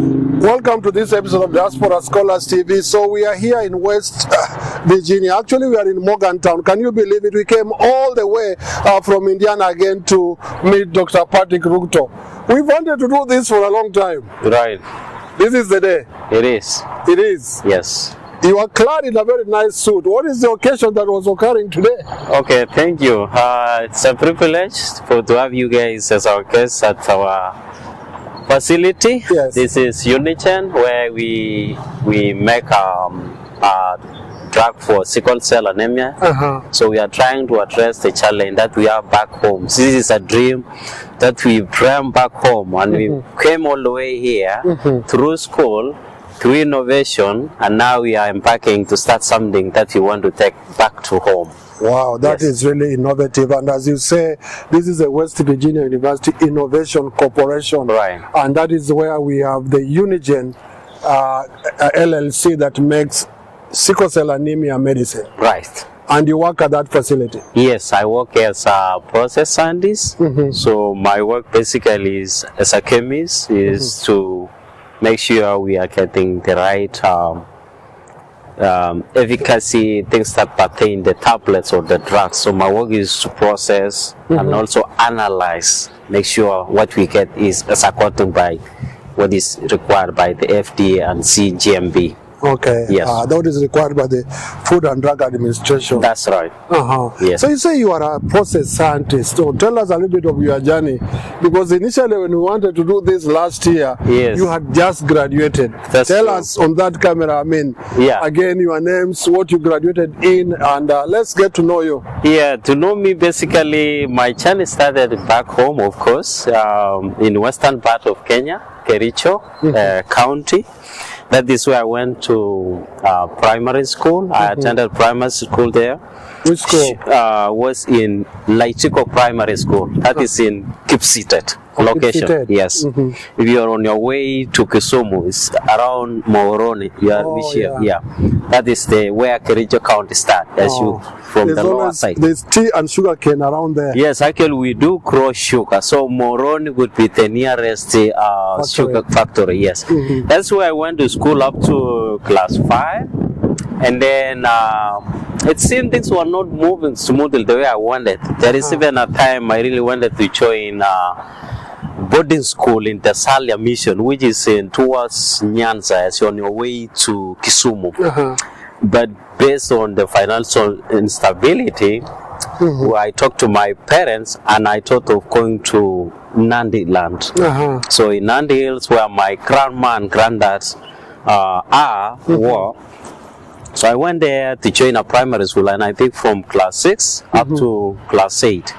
Welcome to this episode of Diaspora Scholars TV. So we are here in West Virginia. Actually, we are in Morgantown. Can you believe it? We came all the way from Indiana again to meet Dr. Patrick Ruto. We've wanted to do this for a long time. Right. This is the day. It is. It is. Yes. You are clad in a very nice suit. What is the occasion that was occurring today? Okay, thank you. It's a privilege to have you guys as our guests at our facility. Yes. This is YUNIGEN, where we make a drug for sickle cell anemia. So we are trying to address the challenge that we have back home. This is a dream that we dreamt back home, and we came all the way here through school, through innovation, and now we are embarking to start something that we want to take back to home. Wow, that is really innovative. And as you say, this is a West Virginia University Innovation Corporation. Right. And that is where we have the YUNIGEN LLC that makes sickle cell anemia medicine. Right. And you work at that facility? Yes, I work as a process scientist. So my work basically is, as a chemist, is to make sure we are getting the right efficacy, things that pertain the tablets or the drugs. So my work is to process and also analyze, make sure what we get is according by what is required by the FDA and CGMB. Okay. Yes. That is required by the Food and Drug Administration. That's right. Yes. So you say you are a process scientist. So tell us a little bit of your journey, because initially when we wanted to do this last year, you had just graduated. Tell us on that camera, I mean, again, your names, what you graduated in, and let's get to know you. Yeah, to know me, basically, my journey started back home, of course, in western part of Kenya, Kericho County. That is where I went to primary school. I attended primary school there. Which school? Was in Laichiko Primary School. That is in Kipsitet location. Kipsitet. Yes. If you are on your way to Kisumu, it's around Moroni. You are That is the where Kericho County starts. As you from the lower side. There's tea and sugar cane around there. Yes, actually we do grow sugar. So Moroni would be the nearest sugar factory. Yes. That's where I went to school up to class 5. And then it seemed things were not moving smoothly the way I wanted. There is even a time I really wanted to join boarding school in the Salia Mission, which is in towards Nyanza, as you're on your way to Kisumu. But based on the financial instability, I talked to my parents and I thought of going to Nandi land. So in Nandi Hills, where my grandma and granddad were. So I went there to join a primary school, and I think from class 6 up to class 8.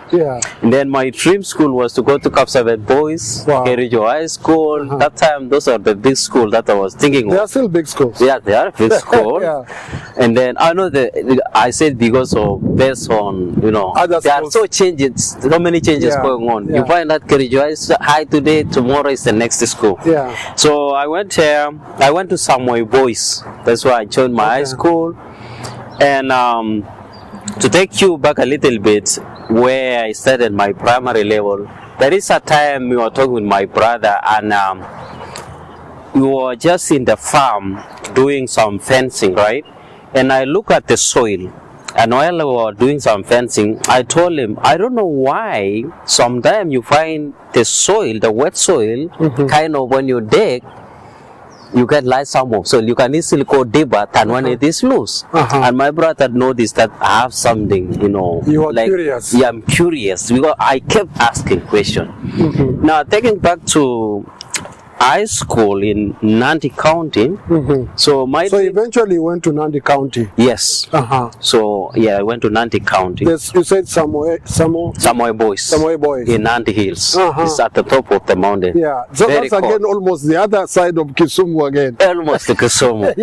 And then my dream school was to go to Kapsabet Boys, Kericho High School. That time, those are the big schools that I was thinking of. They are still big schools. Yeah, they are big schools. And then I know I said because of based on, you know, there are so many changes going on. You find that Kericho High today, tomorrow is the next school. So I went here. I went to Samoy Boys. That's why I joined my high school. And to take you back a little bit, where I started my primary level, there is a time we were talking with my brother, and we were just in the farm doing some fencing, right? And I look at the soil, and while we were doing some fencing, I told him, I don't know why sometimes you find the soil, the wet soil, kind of when you dig, you get light some of, so you can easily go deeper than when it is loose. And my brother noticed that I have something, you know. You are curious. Yeah, I'm curious because I kept asking questions. Now, taking back to high school in Nandi County. So eventually you went to Nandi County. Yes. So I went to Nandi County. Yes, you said Samoy Boys. Samoy Boys in Nandi Hills. It's at the top of the mountain. Yeah. So that's again almost the other side of Kisumu again. Almost the Kisumu.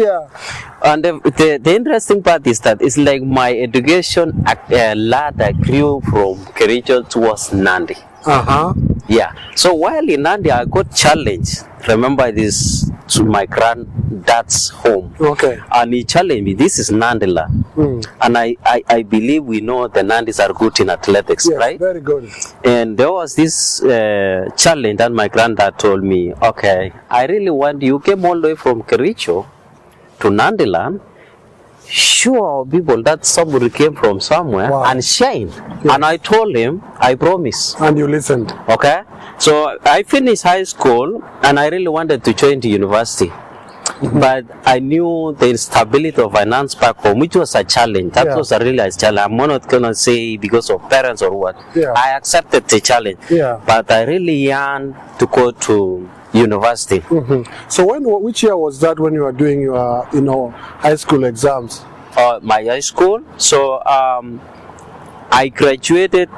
And the interesting part is that it's like my education ladder grew from Kericho towards Nandi. Yeah. So while in Nandi, I got challenged. Remember this to my granddad's home. Okay. And he challenged me. This is Nandila. And I believe we know the Nandis are good in athletics, yes, right? Very good. And there was this challenge that my granddad told me, okay, I really want you came all the way from Kericho to Nandiland. Show people that somebody came from somewhere and shine. Yes. And I told him, I promise. And you listened. Okay. So I finished high school and I really wanted to join the university. But I knew the instability of finance back home, which was a challenge. That was a real challenge. I'm not going to say because of parents or what. I accepted the challenge. But I really yearned to go to university. So which year was that when you were doing your high school exams? My high school. So I graduated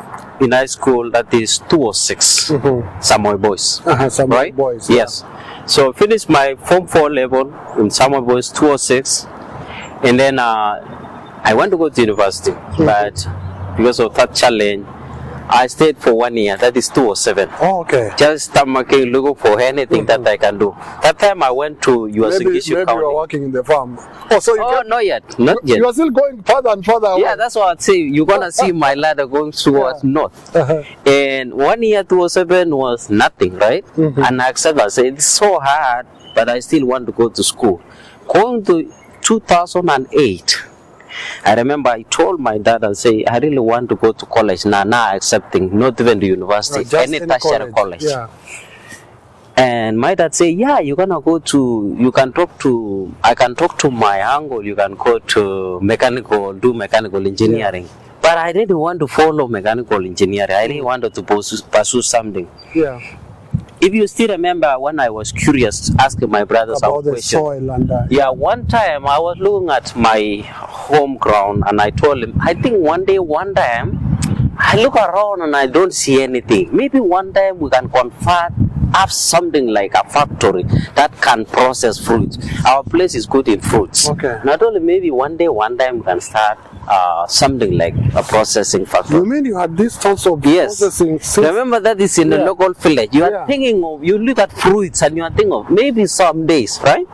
in high school, that is 2006. Samoy Boys. Samoy Boys. Yes. So finished my Form 4 level in Samoy Boys 2006, and then I went to go to university, but because of that challenge, I stayed for 1 year. That is 2007. Oh, okay. Just looking for anything that I can do. That time I went to Maybe you were working in the farm. Oh, so not yet. Not yet. You are still going further and further away. Yeah, that's what I'd say. You're gonna see my ladder going towards north. And 1 year 2007 was nothing, right? And I accepted. I said it's so hard, but I still want to go to school. Going to 2008. I remember I told my dad and say I really want to go to college now accepting, not even the university, any tertiary college. Yeah. And my dad say, yeah, I can talk to my uncle, you can go to do mechanical engineering. But I didn't want to follow mechanical engineering. I really wanted to pursue something. Yeah. If you still remember when I was curious, asking my brothers about the soil and one time I was looking at my home ground and I told him, I think one time, I look around and I don't see anything. Maybe one time we can have something like a factory that can process fruits. Our place is good in fruits. Okay. Not only maybe one time we can start something like a processing factory. You mean you had this thoughts of processing? Remember that is in the local village. You are thinking of, you look at fruits and you are thinking of maybe some days, right?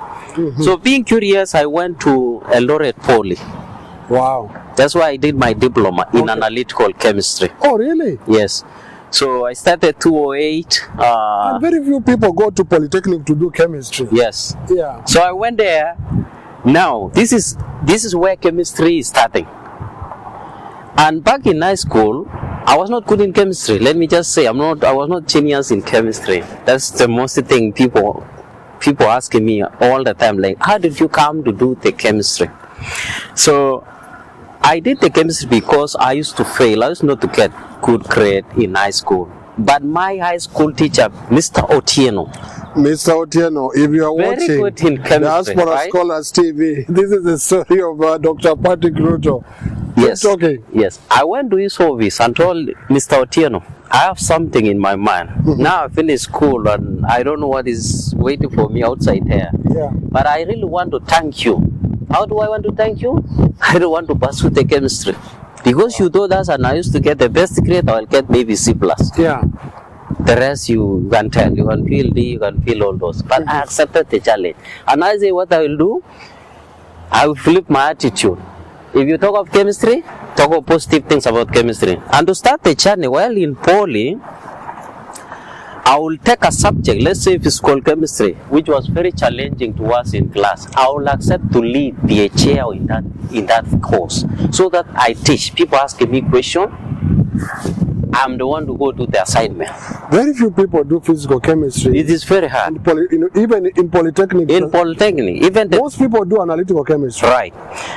So being curious, I went to Eldoret Poly. Wow. That's why I did my diploma in analytical chemistry. Oh, really? Yes. So I started 2008. And very few people go to Polytechnic to do chemistry. Yes. Yeah. So I went there. Now, this is where chemistry is starting. And back in high school, I was not good in chemistry. Let me just say, I was not genius in chemistry. That's the most thing people asking me all the time, like, how did you come to do the chemistry? So I did the chemistry because I used to fail. I used not to get good grade in high school. But my high school teacher, Mr. Otieno, if you are watching very good in chemistry, DiasporaScholarsTV, this is the story of Dr. Patrick Ruto. Yes. Talking. Yes. I went to his office and told Mr. Otieno, I have something in my mind. Now I finished school and I don't know what is waiting for me outside here. Yeah. But I really want to thank you. How do I want to thank you? I don't want to pursue the chemistry. Because you told us and I used to get the best grade, I'll get maybe C+. Yeah. The rest you can tell, you can feel D, you can feel all those. But I accepted the challenge. And I say what I will do, I will flip my attitude. If you talk of chemistry, talk of positive things about chemistry. And to start the journey, while in Poly, I will take a subject, let's say physical chemistry, which was very challenging to us in class. I will accept to lead, be a chair in that course, so that I teach. People asking me questions, I'm the one to go do the assignment. Very few people do physical chemistry. It is very hard. Even in Polytechnic. Most people do analytical chemistry. Right.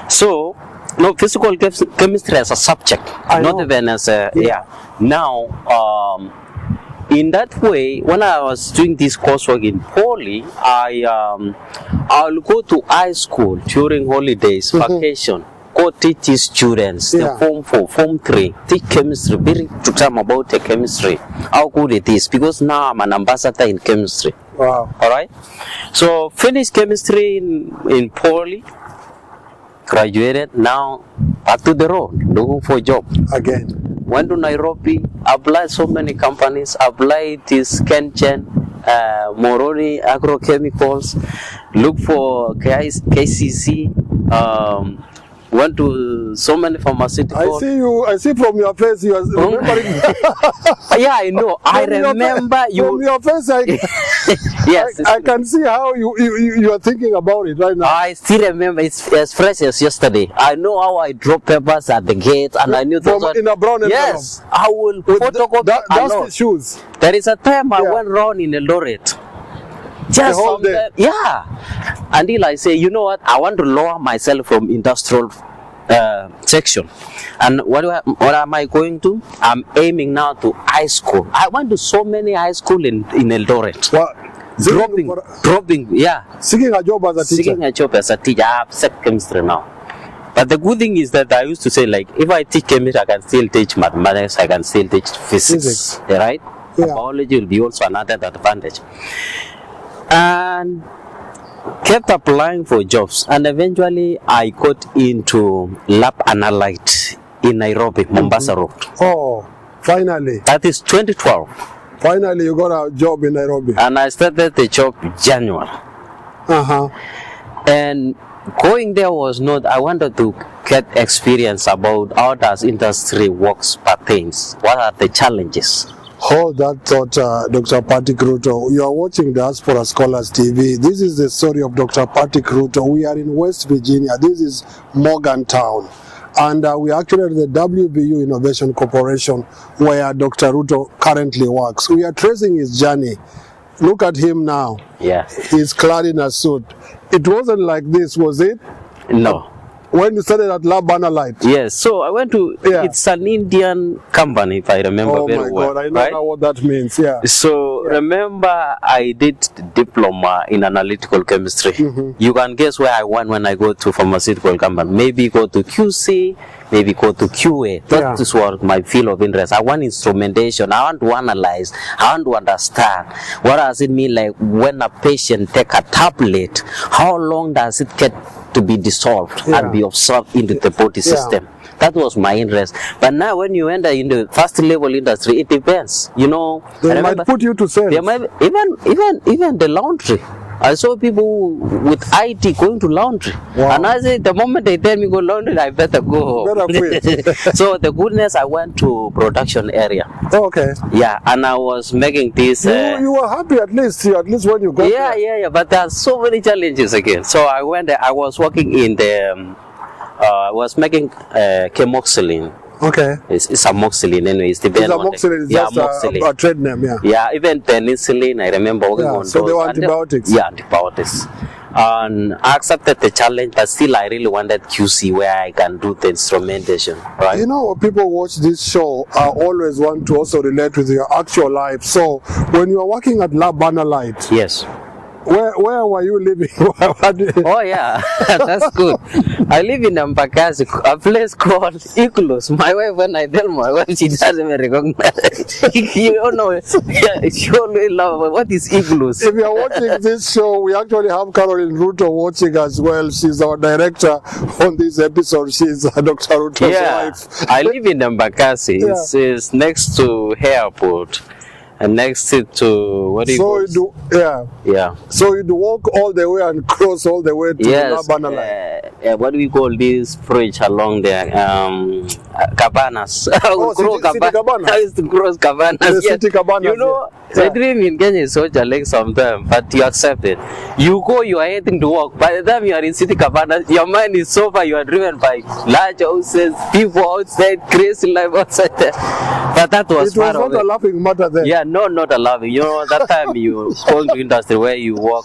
So, no, physical chemistry as a subject, not even as a, Now, in that way, when I was doing this coursework in Poly, I'll go to high school during holidays, vacation, go teach these students, the Form 4, Form 3, teach chemistry, very to them about the chemistry, how good it is, because now I'm an ambassador in chemistry. Wow. All right? So, finished chemistry in Poly, graduated, now back to the road, looking for a job. Again. went to Nairobi, applied so many companies, applied this Kenchen, Moroni agrochemicals, look for KCC, went to so many pharmaceuticals. I see from your face you are remembering. Yeah, I know. I remember you. From your face, yes, I can see how you are thinking about it right now. I still remember. It's as fresh as yesterday. I know how I dropped papers at the gate, and I knew that in a brown envelope. Yes, I will photocopy. That's the shoes. There is a time I went round in Eldoret. Just the whole day. Yeah. Until I say, you know what? I want to lower myself from industrial section. And what am I going to? I'm aiming now to high school. I went to so many high school in Eldoret. What? Dropping, yeah. Seeking a job as a teacher. Seeking a job as a teacher. I have set chemistry now. But the good thing is that I used to say, like, if I teach chemistry, I can still teach mathematics, I can still teach physics. Right? Yeah. Biology will be also another advantage. And kept applying for jobs, and eventually I got into lab analyte in Nairobi, Mombasa Road. Oh, finally. That is 2012. Finally, you got a job in Nairobi. And I started the job in January. And going there was not, I wanted to get experience about how does industry works pertains. What are the challenges? Hold that thought, Dr. Patrick Ruto. You are watching Diaspora Scholars TV. This is the story of Dr. Patrick Ruto. We are in West Virginia. This is Morgantown. And we are actually at the WVU Innovation Corporation, where Dr. Ruto currently works. We are tracing his journey. Look at him now. Yeah. He's clad in a suit. It wasn't like this, was it? No. When you started at Lab Analyte? Yes, so I went to, it's an Indian company, if I remember very well. Oh my God, I know what that means, yeah. So remember, I did diploma in analytical chemistry. You can guess where I went when I go to pharmaceutical company. Maybe go to QC, maybe go to QA. That is what my field of interest. I want instrumentation, I want to analyze, I want to understand. What does it mean, like when a patient take a tablet, how long does it get to be dissolved and be absorbed into the body system? That was my interest. But now when you enter into first level industry, it depends. You know, they might put you to sales. They might, even the laundry. I saw people with IT going to laundry. And I said, the moment they tell me go laundry, I better go home. So the goodness, I went to production area. Oh, okay. Yeah, and I was making this. You were happy at least when you got there. Yeah. But there are so many challenges again. So I went there. I was working in the. I was making chemoxylin. Okay. It's amoxicillin anyway. It's amoxicillin. It's just a trade name, Yeah, even penicillin, I remember working on so those. they were antibiotics. Antibiotics. And I accepted the challenge, but still I really wanted QC where I can do the instrumentation, right? You know, people watch this show always want to also relate with your actual life. So when you are working at Lab Analyte, yes. Where were you living? Oh yeah, that's good. I live in Mpakazi, a place called Iglus. My wife, when I tell my wife, she doesn't even recognize. You don't know. She always love. What is Iglus? If you are watching this show, we actually have Caroline Ruto watching as well. She's our director on this episode. She's Dr. Ruto's wife. I live in Mpakazi. It's next to airport. And next to what do you call it? So you'd walk all the way and cross all the way to Lab Analyte. What do we call this bridge along there? Cabanas. Cabanas. I used to cross Cabanas. The city Cabanas. You know, the dream in Kenya is so challenging sometimes, but you accept it. You go, you are heading to work. By the time you are in city Cabanas, your mind is so far, you are driven by large houses, people outside, crazy life outside there. But that was not a laughing matter then. Yeah, no, not a laughing. You know, that time you go into industry where you work